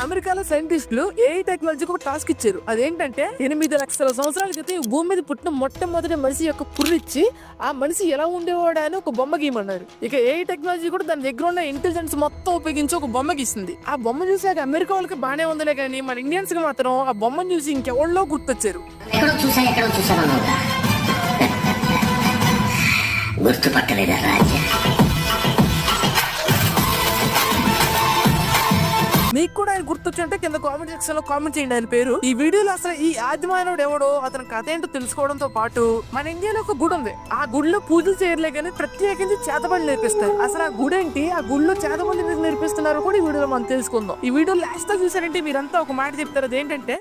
అమెరికాలో సైంటిస్టులు ఏఐ టెక్నాలజీకి ఒక టాస్క్ ఇచ్చారు. అదేంటంటే 8 లక్షల సంవత్సరాల క్రితం భూమి మీద పుట్టిన మొట్టమొదటి మనిషి యొక్క పుర్రిచ్చి ఆ మనిషి ఎలా ఉండేవాడు అని ఒక బొమ్మ గీయమన్నారు. ఇక ఏఐ టెక్నాలజీ కూడా దాని దగ్గర ఉన్న ఇంటెలిజెన్స్ మొత్తం ఉపయోగించి ఒక బొమ్మ గీసింది. ఆ బొమ్మ చూసాక అమెరికా వాళ్ళకి బానే ఉందిలే కానీ మన ఇండియన్స్ కి మాత్రం ఆ బొమ్మను చూసి ఇంకెవరిలో గుర్తొచ్చారు. గుర్తుపట్టలేదా రాజా? మీకు కూడా ఆయన గుర్తొచ్చుంటే కింద కామెంట్ సెక్షన్ లో కామెంట్ చేయండి ఆయన పేరు. ఈ వీడియోలో అసలు ఈ ఆదిమానవుడు ఎవడో అతని కథ ఏంటో తెలుసుకోవడంతో పాటు మన ఇండియాలో ఒక గుడి ఉంది. ఆ గుడిలో పూజలు చేయలే కానీ ప్రత్యేకించి చేతబడులు నేర్పిస్తారు. అసలు ఆ గుడి ఏంటి, ఆ గుడిలో చేతబడులు నేర్పిస్తున్నారు కూడా ఈ వీడియోలో మనం తెలుసుకుందాం. ఈ వీడియో లాస్ట్ తో చూసారంటే మీరంతా ఒక మాట చెప్తారు. అదేంటంటే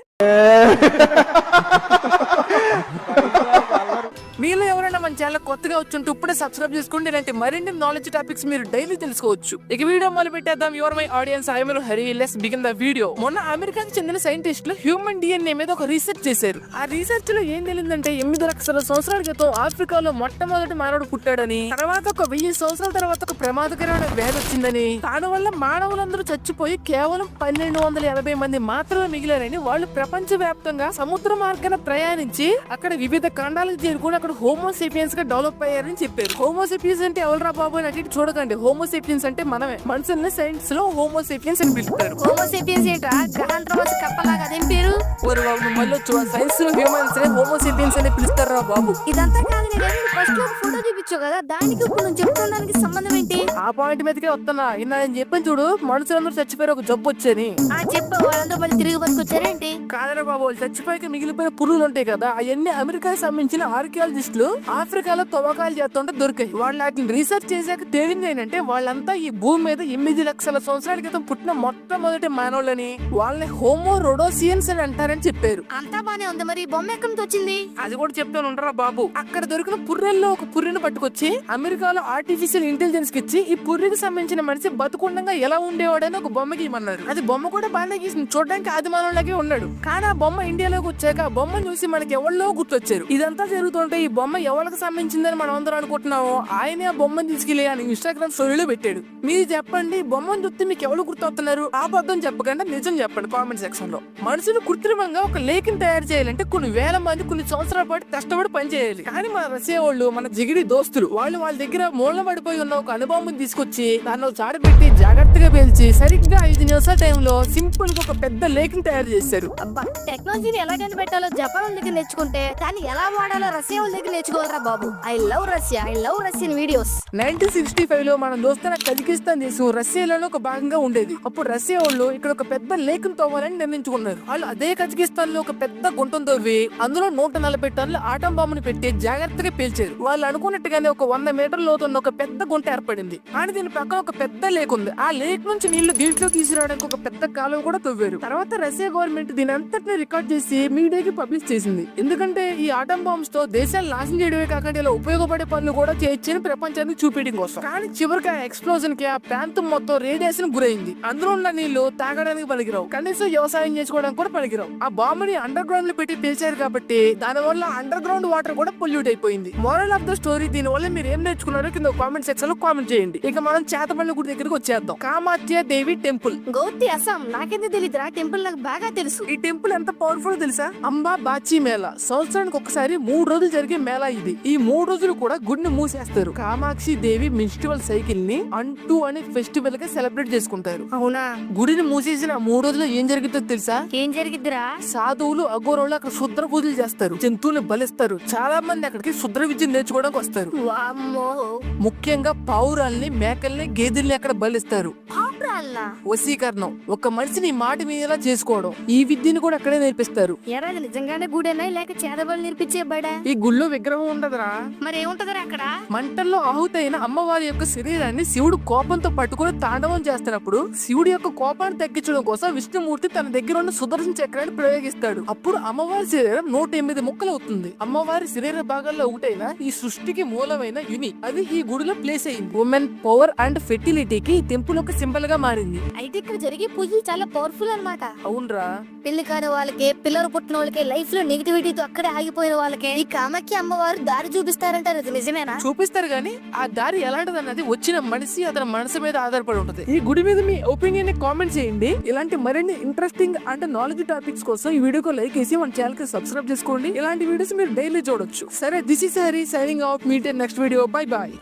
మీలో ఎవరైనా మన ఛానల్ కొత్తగా వచ్చుంటే ఇప్పుడే సబ్స్క్రైబ్ చేసుకోండి. ఇలాంటి మరిన్ని నాలెడ్జ్ టాపిక్స్ మీరు డైలీ తెలుసుకోవచ్చు. ఇక వీడియో మొదలు పెట్టేద్దాం. Your my audience, I am Hari. Let's begin the video. మొన్న అమెరికాకి చెందిన సైంటిస్టులు హ్యూమన్ డిఎన్ఏ మీద ఒక రీసెర్చ్ చేశారు. ఆ రీసెర్చ్ లో ఏం తెలియదంటే 8 లక్షల సంవత్సరాల క్రితం ఆఫ్రికాలో మొట్టమొదటి మానవుడు పుట్టాడని, తర్వాత ఒక 1000 సంవత్సరాల తర్వాత ఒక ప్రమాదకరమైన వ్యాధి వచ్చిందని, దానివల్ల మానవులందరూ చచ్చిపోయి కేవలం 1280 మంది మాత్రమే మిగిలారని, వాళ్ళు ప్రపంచ వ్యాప్తంగా సముద్ర మార్గాన ప్రయాణించి అక్కడ వివిధ ఖండాలకు చేరుకుని అక్కడ హోమోసేపియన్స్ గా డెవలప్ అయ్యారని చెప్పారు. హోమోసేపియన్స్ అంటే ఎవరురా బాబు అని అటు చూడకండి. హోమోసేపియన్స్ అంటే మనమే. మనుషుల్ని సైన్స్ లో హోమోసేపియన్స్ అని పిలుస్తారు. హోమోసేపియన్స్ ఏంటా గ్రహాంతరవాసి కప్పలాగా అదేం పేరు? ఓరి బాబు మళ్ళీ సైన్స్ లో హ్యూమన్స్ ని హోమోసేపియన్స్ అని పిలుస్తారా బాబు? ఇదంతా కాదు, నేను ఫస్ట్ లో ఫోటో చూపించావు కదా, దానికి ఇప్పుడు నువ్వు చెప్తుండడానికి సంబంధం ఏంటి? ఆ పాయింట్ మీదకే వస్తున్నా. నేను చెప్పాను చూడు, మనుషులందరూ చచ్చిపోయారు ఒక జబ్బు వచ్చని. చెప్పు, వాళ్ళందరూ మళ్ళీ తిరిగి బతికొచ్చారేంటి? కాదరా బాబు, చచ్చిపోయాక మిగిలిపోయిన పురుగులు ఉంటాయి కదా, అవన్నీ అమెరికాకి సంబంధించిన ఆర్కియాలజిస్టులు ఆఫ్రికాలో తవ్వకాలు చేస్తుంటే దొరికాయి. వాళ్ళు వాటిని రీసెర్చ్ చేశాక తేలింది ఏంటంటే వాళ్ళంతా ఈ భూమి మీద 8 లక్షల సంవత్సరాల క్రితం పుట్టిన మొట్టమొదటి మానవులని, వాళ్ళని హోమో రొడోసియన్స్ అని అంటారని చెప్పారు. అంతా బానే ఉంది, మరి బొమ్మ ఎక్కడి నుంచి వచ్చింది? అది కూడా చెప్తాను ఉండరా బాబు. అక్కడ దొరికిన పుర్రెల్లో ఒక పుర్రెను పట్టుకొచ్చి అమెరికాలో ఆర్టిఫిషియల్ ఇంటెలిజెన్స్ కి ఇచ్చి ఈ పుర్రికి సంబంధించిన మనిషి బతుకుండగా ఎలా ఉండేవాడని ఒక బొమ్మ గీయమన్నారు. అది బొమ్మ కూడా బాగానే గీసింది, చూడడానికి ఆది మానవులాగే ఉన్నాడు. కానీ ఆ బొమ్మ ఇండియాలోకి వచ్చాక ఆ బొమ్మను చూసి మనకి ఎవరిలో గుర్తొచ్చారు. ఇదంతా జరుగుతుంటే ఈ బొమ్మ ఎవరికి సంబంధించిందని మనం అందరం అనుకుంటున్నాము. ఆయనే ఆ బొమ్మను తీసుకెళ్లి ఆయన ఇన్స్టాగ్రామ్ స్టోరీలో పెట్టాడు. మీరు చెప్పండి, బొమ్మను చూస్తే మీకు ఎవరు గుర్తొస్తున్నారు? అబద్ధం చెప్పకుండా నిజం చెప్పండి కామెంట్ సెక్షన్ లో. మనుషులు కృత్రిమంగా ఒక లేఖని తయారు చేయాలంటే కొన్ని వేల మంది కొన్ని సంవత్సరాల పాటు కష్టపడి పని చేయాలి. కానీ మన రష్యా వాళ్ళు, మన జిగిడి దోస్తులు, వాళ్ళ దగ్గర మూల పడిపోయి ఉన్న ఒక అనుభవం తీసుకొచ్చి దాన్ని చాడబెట్టి జాగ్రత్తగా పేల్చి సరిగ్గా 5 నిమిషాల టైంలో సింపుల్ గా ఒక పెద్ద లేఖని తయారు చేశారు. అబ్బా, టెక్నాలజీని ఎలా కనిపెట్టాలో జపాన్ వాళ్ళ దగ్గర నేర్చుకుంటే దాన్ని ఎలా వాడాలో రష్యా వాళ్ళ దగ్గర నేర్చుకోవాలరా బాబు. I love Russian videos. 1965 లో మన దోస్తున్న కజకిస్తాన్ దేశం రష్యాలో ఒక భాగంగా ఉండేది. అప్పుడు రష్యా వాళ్ళు ఇక్కడ ఒక పెద్ద లేఖను తవ్వాలని నిర్ణయించుకున్నారు. వాళ్ళు అదే కజకిస్తాన్ లో ఒక పెద్ద గుంటను తవ్వి అందులో 140 టన్నుల ఆటం బాంబుని పెట్టి జాగ్రత్తగా పేల్చారు. వాళ్ళు అనుకున్నట్టుగానే ఒక 100 మీటర్ల లోతున్న ఒక పెద్ద గుంట ఏర్పడింది. కానీ దీని పక్కన ఒక పెద్ద లేక్ ఉంది. ఆ లేక్ నుంచి నీళ్లు దీంట్లో తీసుకురావడానికి ఒక పెద్ద కాలువ కూడా తవ్వారు. తర్వాత రష్యా గవర్నమెంట్ దీని అంతటిని రికార్డ్ చేసి మీడియాకి పబ్లిష్ చేసింది. ఎందుకంటే ఈ ఆటం బాంబ్స్ తో దేశాలు నాశనం చేయడమే కాకుండా ఇలా ఉపయోగపడే పనులు కూడా చేయొచ్చని ప్రపంచానికి చూపించడం కోసం. కానీ చివరికి ఆ ఎక్స్ప్లోజన్ కి ఆ ప్రాంతం మొత్తం రేడియేషన్ గురైంది. అందులో ఉన్న నీళ్లు తాగడానికి పనికిరావు, కనీసం వ్యవసాయం చేసుకోవడానికి కూడా పనికిరావు. ఆ బాంబుని అండర్ గ్రౌండ్ లో పెట్టి పేల్చారు కాబట్టి దాని వల్ల అండర్ గ్రౌండ్ వాటర్ కూడా పొల్యూట్ అయిపోయింది. మోరల్ ఆఫ్ ద స్టోరీ, దీని వల్ల మీరు ఏం నేర్చుకున్నారో కింద కామెంట్ సెక్షన్ లో కామెంట్ చేయండి. ఇక మనం చేతపల్లి గుడి దగ్గరకు వచ్చేద్దాం. కామాఖ్య దేవి టెంపుల్, గౌతి అస్సాం. నాకెందుకు తెలియదురా, టెంపుల్ నాకు బాగా తెలుసు. ఈ టెంపుల్ ఎంత పవర్ఫుల్ తెలుసా? అంబా బాచి మేళా, సంవత్సరానికి ఒకసారి 3 రోజులు జరిగే మేళా ఇది. ఈ 3 రోజులు కూడా గుడిని మూసేస్తారు. కామాక్షి దేవి మిస్టివల్ సైకిల్ ని అంటూ అనే ఫెస్టివల్ గా సెలబ్రేట్ చేసుకుంటారు. అవునా? గుడిని మూసేసిన 3 రోజులు ఏం జరుగుతుందో తెలుసా? ఏం జరిగిద్దిరా? సాధువులు అఘోరాలు అక్కడ శుద్ర పూజలు చేస్తారు, జంతువుల్ని బలిస్తారు. చాలా మంది అక్కడికి శుద్ర విద్య నేర్చుకోవడానికి వస్తారు. వామ్మో, ముఖ్యంగా పావురాల్ని, మేకల్ని, గేదెల్ని అక్కడ బలిస్తారు. పావురాల్నా? వశీకరణం, ఒక మనిషిని మాట మీద చేసుకోవడం, ఈ విద్యను కూడా అక్కడే నేర్పిస్తారు. ఎరా, నిజంగానే గుడేనా లేక చేదబడులు నేర్పించే బడా? ఈ గుళ్ళో విగ్రహం ఉండదురా, మరి ఏముంటదిరా అక్కడ? మంటల్లో ఆహుతైన అమ్మవారి యొక్క శరీరాన్ని శివుడు కోపంతో పట్టుకుని తాండవం చేస్తున్నప్పుడు శివుడి యొక్క కోపాన్ని తగ్గించడం కోసం విష్ణుమూర్తి తన దగ్గర ఉన్న సుదర్శన చక్రాన్ని ప్రయోగిస్తాడు. అప్పుడు అమ్మవారి శరీరం 108 ముక్కలు అవుతుంది. అమ్మవారి శరీర భాగాల్లో ఒకటైన ఈ సృష్టికి మూలమైన యుని, అది ఈ గుడిలో ప్లేస్ అయింది. ఉమెన్ పవర్ అండ్ ఫెర్టిలిటీకి ఈ టెంపుల్ ఒక సింబల్ గా మారింది. అయితే ఇక్కడ జరిగే పూజలు చాలా పవర్ఫుల్ అన్నమాట. అవునరా. పెళ్లి కాని వాళ్ళకి, పిల్లలు పుట్టిన వాళ్ళకి, లైఫ్ లో నెగిటివిటీతో అక్కడే ఆగిపోయిన వాళ్ళకి ఈ కామాఖ్య అమ్మవారు దారి చూపిస్తారంటారు. అది నిజమేనా? చూపిస్తారు గానీ ఆ దారి ఎలాంటిది అన్నది వచ్చిన మనిషి అతని మనసు మీద ఆధారపడి ఉంటది. ఈ గుడి మీద మీ ఒపీనియన్ కామెంట్ చేయండి. ఇలాంటి మరిన్ని ఇంట్రెస్టింగ్ అంటే నాలెడ్జ్ టాపిక్స్ కోసం ఈ వీడియోకి లైక్ చేసి మన ఛానల్ కి సబ్స్క్రైబ్ చేసుకోండి. ఇలాంటి వీడియోస్ మీరు డైలీ చూడొచ్చు. సరే, this is Hari signing off. Meet in next video. Bye bye.